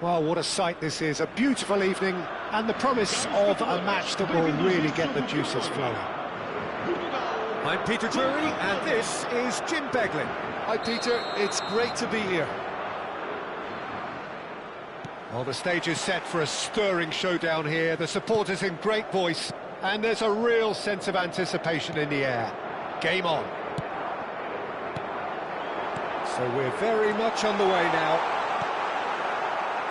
Well, what a sight this is. A beautiful evening and the promise of a match that will really get the juices flowing. I'm Peter Drury and this is Jim Beglin. Hi Peter, it's great to be here. Well, the stage is set for a stirring showdown here. The supporters in great voice and there's a real sense of anticipation in the air. Game on. So we're very much on the way now.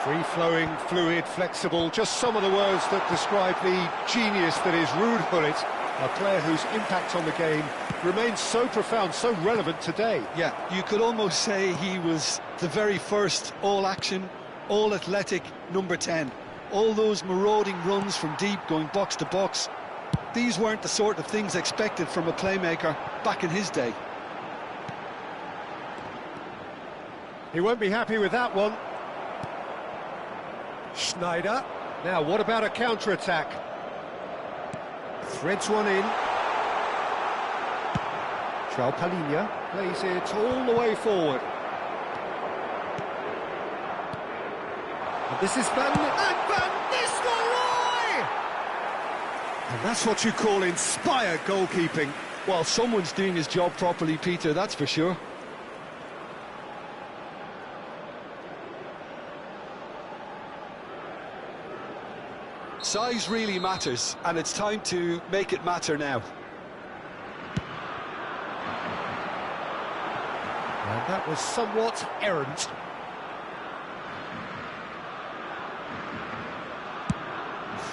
Free-flowing, fluid, flexible, just some of the words that describe the genius that is Ruud Gullit, a player whose impact on the game remains so profound, so relevant today. Yeah, you could almost say he was the very first all-action, all-athletic number 10. All those marauding runs from deep, going box to box, these weren't the sort of things expected from a playmaker back in his day. He won't be happy with that one. Schneider. Now, what about a counter-attack? Threads one in. Palinha plays it all the way forward. And this is Van Nistelrooy! And that's what you call inspired goalkeeping. Well, someone's doing his job properly, Peter, that's for sure. Size really matters, and it's time to make it matter now. And that was somewhat errant.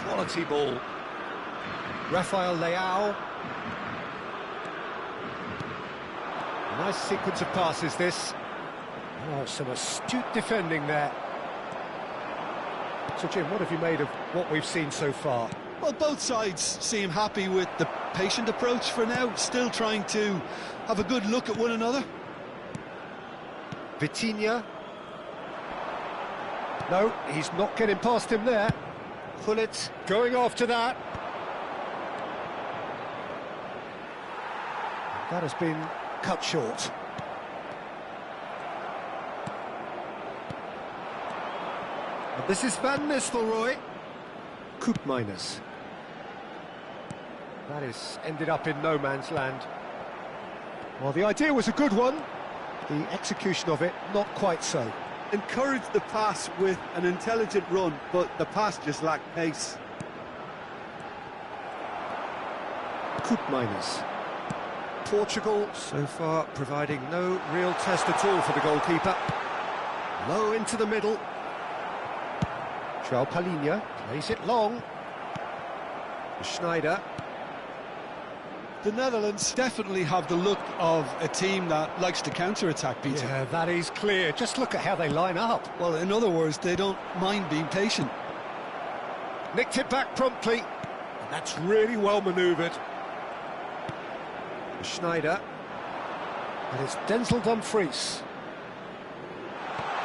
Quality ball. Rafael Leao. Nice sequence of passes, this. Oh, some astute defending there. So, Jim, what have you made of what we've seen so far? Well, both sides seem happy with the patient approach for now, still trying to have a good look at one another. Vitinha. No, he's not getting past him there. Gullit going after that. That has been cut short. And this is Van Nistelrooy. Koopmeiners. That is ended up in no man's land. Well, the idea was a good one. The execution of it, not quite so. Encouraged the pass with an intelligent run, but the pass just lacked pace. Koopmeiners. Portugal so far providing no real test at all for the goalkeeper. Low into the middle. Palinha plays it long. Schneider. The Netherlands definitely have the look of a team that likes to counter-attack, Peter. Yeah, that is clear. Just look at how they line up. Well, in other words, they don't mind being patient. Nicked it back promptly. And that's really well manoeuvred. Schneider. And it's Denzel Dumfries.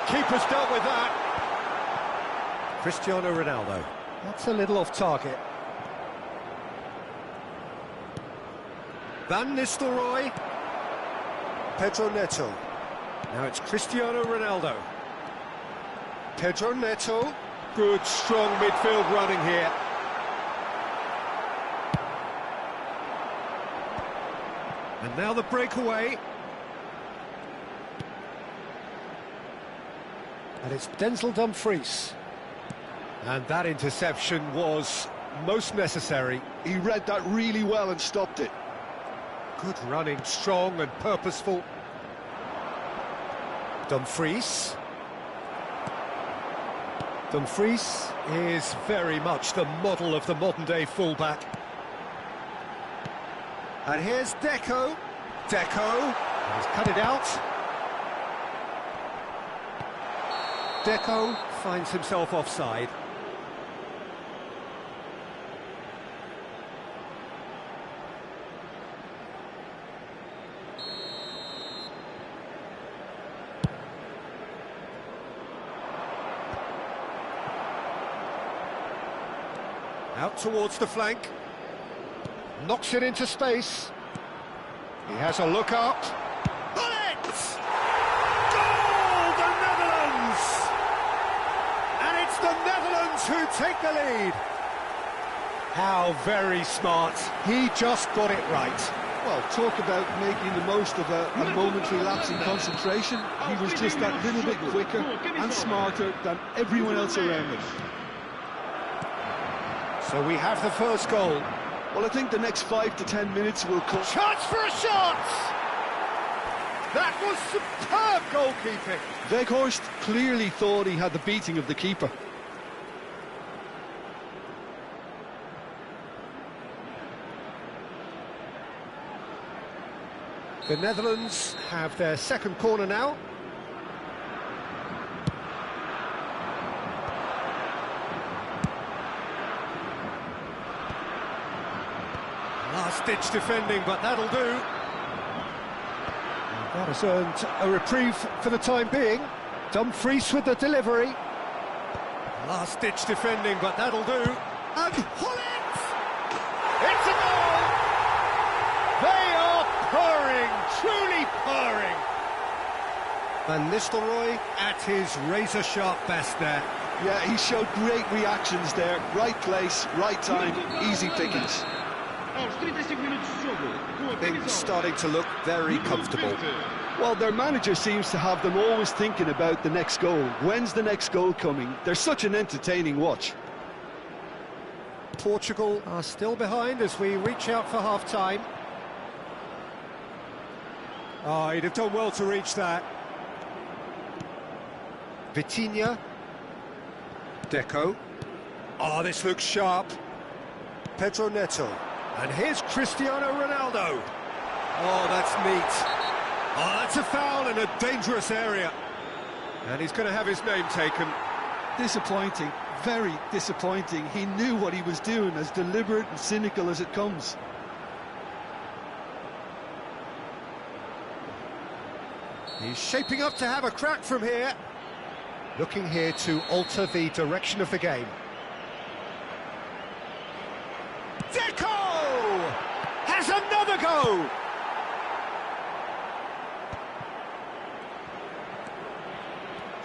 Keeper's dealt with that. Cristiano Ronaldo. That's a little off target. Van Nistelrooy. Pedro Neto. Now it's Cristiano Ronaldo. Pedro Neto. Good, strong midfield running here. And now the breakaway. And it's Denzel Dumfries. And that interception was most necessary. He read that really well and stopped it. Good running, strong and purposeful. Dumfries. Dumfries is very much the model of the modern-day fullback. And here's Deco. Deco. He's cut it out. Deco finds himself offside. Out towards the flank. Knocks it into space. He has a look up. Gullit! Goal, the Netherlands! Netherlands who take the lead. How very smart. He just got it right. Well, talk about making the most of a momentary lapse in concentration. He was just that little bit quicker and smarter than everyone else around him. So we have the first goal. Well, I think the next 5 to 10 minutes will come. Chance for a shot! That was superb goalkeeping. Weghorst clearly thought he had the beating of the keeper. The Netherlands have their second corner now. Last-ditch defending, but that'll do. That has earned a reprieve for the time being. Dumfries with the delivery. Last-ditch defending, but that'll do. And Holland! It's a goal! They are purring, truly purring. Van Nistelrooy at his razor-sharp best there. Yeah, he showed great reactions there. Right place, right time, easy pickings. Things starting to look very comfortable. Well, their manager seems to have them always thinking about the next goal. When's the next goal coming? They're such an entertaining watch. Portugal are still behind as we reach out for half-time. Oh, he'd have done well to reach that. Vitinha. Deco. Oh, this looks sharp. Pedro Neto. And here's Cristiano Ronaldo. Oh, that's neat. Oh, that's a foul in a dangerous area. And he's going to have his name taken. Disappointing, very disappointing. He knew what he was doing, as deliberate and cynical as it comes. He's shaping up to have a crack from here. Looking here to alter the direction of the game. Deco! Has another go!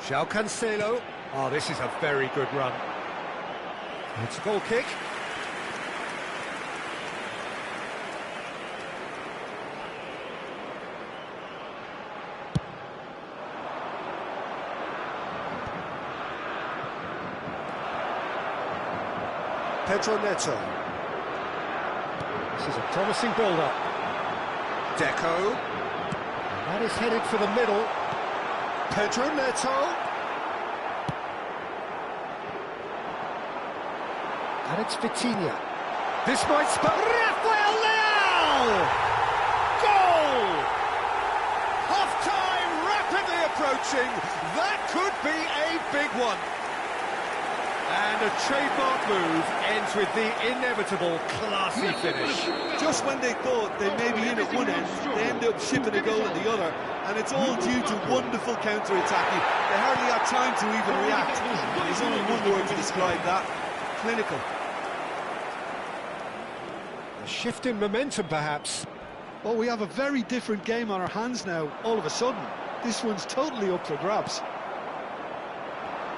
João Cancelo. Oh, this is a very good run. It's a goal kick. Pedro Neto. This is a promising build-up. Deco. And that is headed for the middle. Pedro Neto. And it's Vitinha. This might spell Rafael Leao! Goal! Half-time rapidly approaching. That could be a big one. And a trademark move ends with the inevitable classy finish. Just when they thought they may be in at one end, they end up shipping a goal at the other, and it's all due to wonderful counter-attacking. They hardly had time to even react. There's only one word to describe that: clinical. A shift in momentum, perhaps. Well, we have a very different game on our hands now, all of a sudden. This one's totally up for grabs.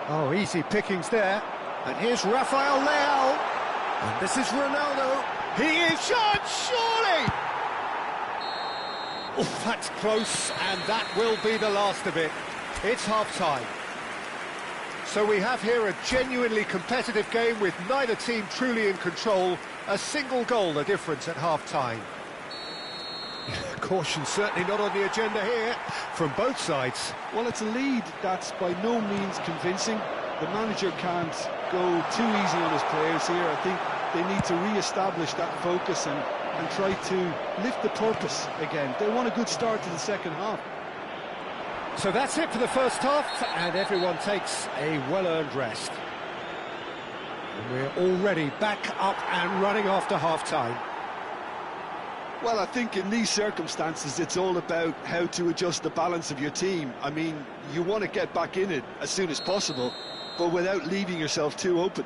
Oh, easy pickings there. And here's Rafael Leao. And this is Ronaldo. He is shot, surely! Oh, that's close, and that will be the last of it. It's half-time. So we have here a genuinely competitive game with neither team truly in control. A single goal the difference at half-time. Caution certainly not on the agenda here from both sides. Well, it's a lead that's by no means convincing. The manager can't go too easy on his players here. I think they need to re-establish that focus and try to lift the purpose again. They want a good start to the second half. So that's it for the first half, and everyone takes a well-earned rest. And we're already back up and running after half-time. Well, I think in these circumstances, it's all about how to adjust the balance of your team. I mean, you want to get back in it as soon as possible, but without leaving yourself too open.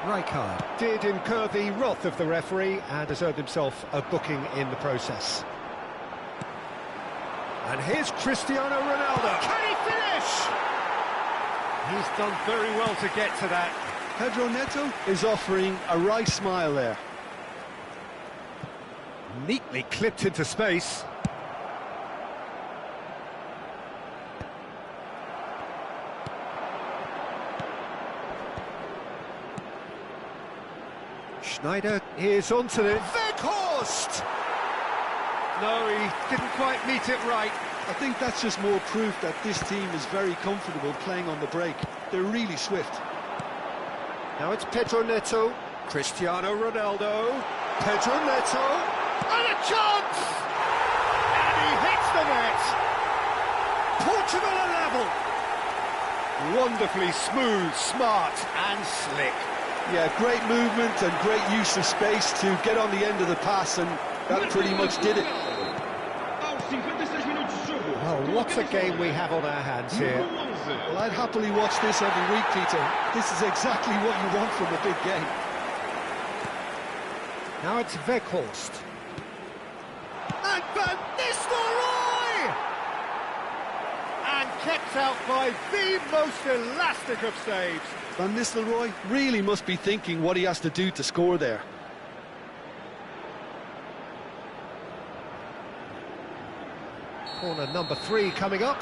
Rijkaard did incur the wrath of the referee and has earned himself a booking in the process. And here's Cristiano Ronaldo. Can he finish! He's done very well to get to that. Pedro Neto is offering a wry smile there. Neatly clipped into space. Schneider is onto it. Weghorst! No, he didn't quite meet it right. I think that's just more proof that this team is very comfortable playing on the break. They're really swift. Now it's Pedro Neto. Cristiano Ronaldo. Pedro Neto. And a chance! And he hits the net. Portugal are level. Wonderfully smooth, smart and slick. Yeah, great movement and great use of space to get on the end of the pass, and that pretty much did it. Well, what a game we have on our hands here. Well, I'd happily watch this every week, Peter. This is exactly what you want from a big game. Now it's Weghorst. And Van Nistelrooy! And kept out by the most elastic of saves. Van Nistelrooy really must be thinking what he has to do to score there. Corner number 3 coming up.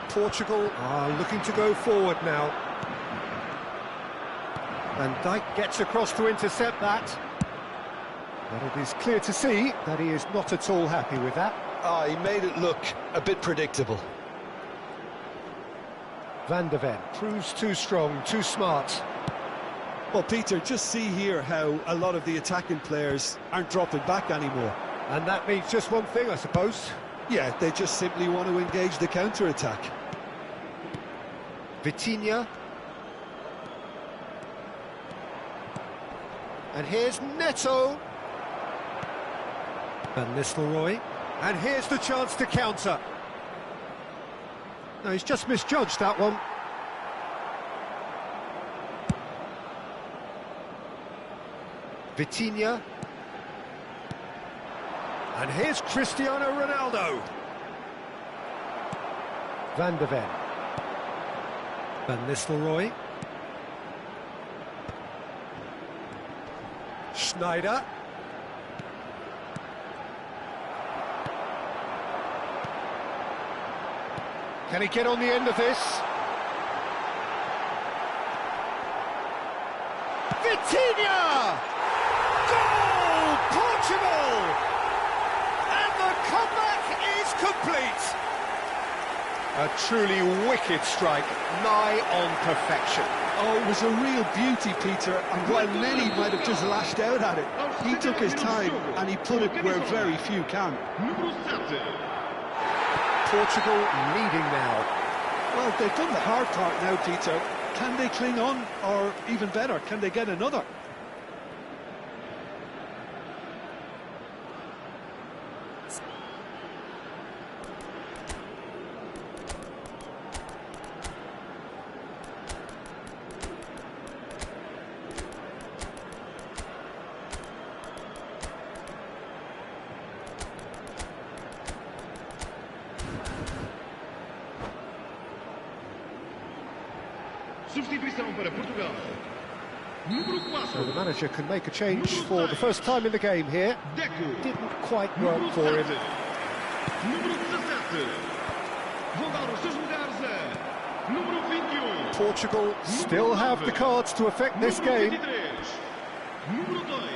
Portugal are looking to go forward now. Van Dijk gets across to intercept that. But it is clear to see that he is not at all happy with that. He made it look a bit predictable. Van de Ven proves too strong, too smart. Well, Peter, just see here how a lot of the attacking players aren't dropping back anymore. And that means just one thing, I suppose. Yeah, they just simply want to engage the counter-attack. Vitinha. And here's Neto. Van Nistelrooy. And here's the chance to counter. No, he's just misjudged that one. Vitinha. And here's Cristiano Ronaldo. Van de Ven. Van Nistelrooy. Schneider. Can he get on the end of this? Vitinha! Goal! Portugal! And the comeback is complete. A truly wicked strike, nigh on perfection. Oh, it was a real beauty, Peter, and while many might have just lashed out at it, he took his time and he put it where very few can. Portugal leading now. Well, they've done the hard part now, Peter. Can they cling on, or even better, can they get another? Substituição para Portugal. Número 4. So the manager can make a change for the first time in the game here. Didn't quite work for him. Número 17. Vão dar os seus lugares a número 21. Portugal still have the cards to affect this game. Número 2.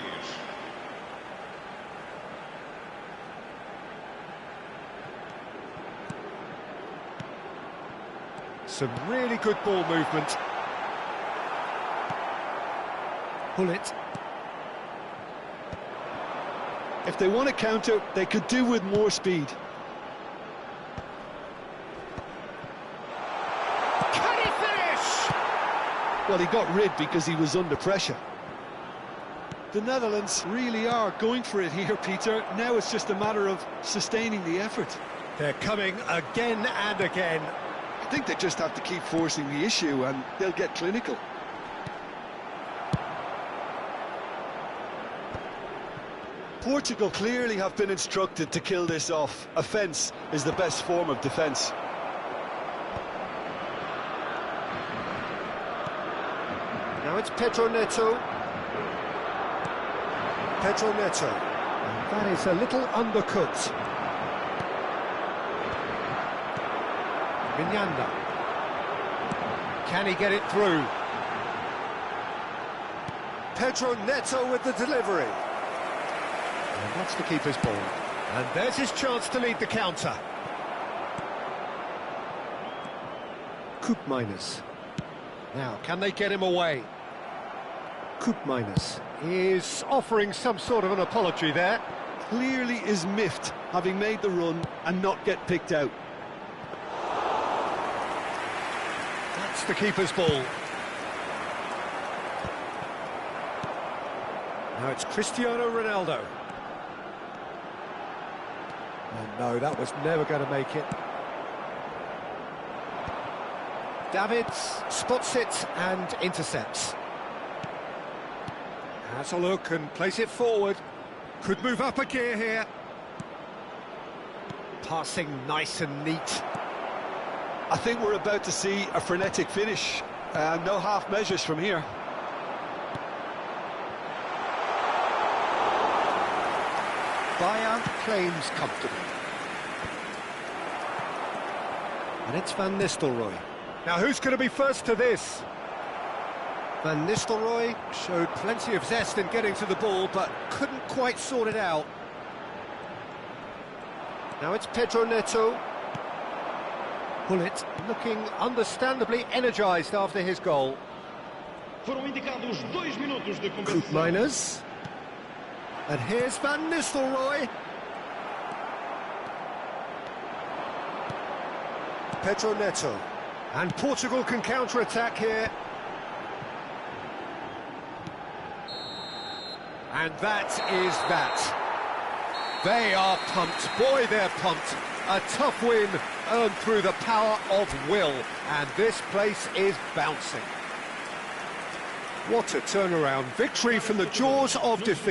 Some really good ball movement. Pull it. If they want to counter, they could do with more speed. Can he finish? Well, he got rid because he was under pressure. The Netherlands really are going for it here, Peter. Now it's just a matter of sustaining the effort. They're coming again and again. I think they just have to keep forcing the issue and they'll get clinical. Portugal clearly have been instructed to kill this off. Offence is the best form of defence. Now it's Pedro Neto. Pedro Neto. And that is a little undercooked. Vinyanda. Can he get it through? Pedro Neto with the delivery. And that's the keeper's ball. And there's his chance to lead the counter. Koopmeiners. Now, can they get him away? Koopmeiners is offering some sort of an apology there. Clearly is miffed, having made the run and not get picked out. That's the keeper's ball. Now it's Cristiano Ronaldo. And no, that was never going to make it. Davids spots it and intercepts. Has a look and plays it forward. Could move up a gear here. Passing nice and neat. I think we're about to see a frenetic finish. No half measures from here. Bayern claims comfortably. And it's Van Nistelrooy. Now who's going to be first to this? Van Nistelrooy showed plenty of zest in getting to the ball, but couldn't quite sort it out. Now it's Pedro Neto. Bullet looking understandably energised after his goal. Foram indicados 2 minutos de Koopmeiners. And here's Van Nistelrooy. Pedro Neto. And Portugal can counter-attack here. And that is that. They are pumped. Boy, they're pumped. A tough win earned through the power of will. And this place is bouncing. What a turnaround. Victory from the jaws of defeat.